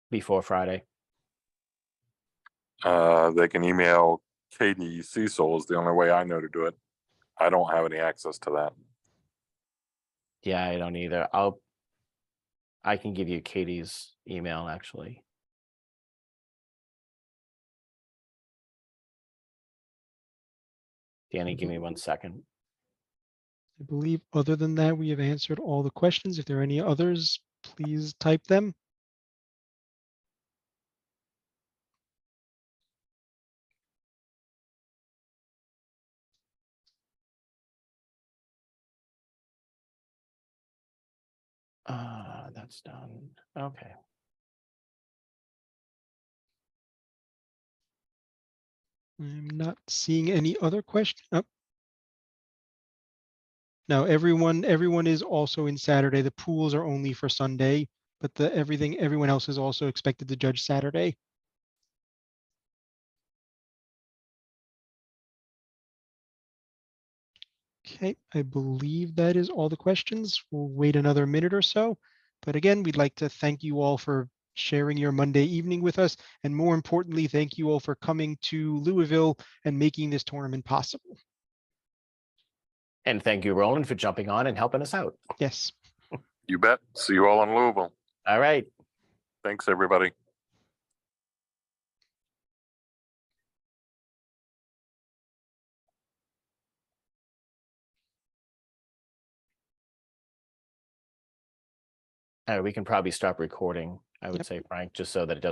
before Friday? They can email Katie Cecil is the only way I know to do it. I don't have any access to that. Yeah, I don't either. I can give you Katie's email actually. Danny, give me 1 second. I believe other than that, we have answered all the questions. If there are any others, please type them. That's done. Okay. I'm not seeing any other question. Oh. No, everyone is also in Saturday. The pools are only for Sunday, but everyone else is also expected to judge Saturday. Okay, I believe that is all the questions. We'll wait another minute or so. But again, we'd like to thank you all for sharing your Monday evening with us. And more importantly, thank you all for coming to Louisville and making this tournament possible. And thank you, Roland, for jumping on and helping us out. Yes. You bet. See you all in Louisville. All right. Thanks, everybody. We can probably stop recording, I would Yep. say, Frank, just so that it doesn't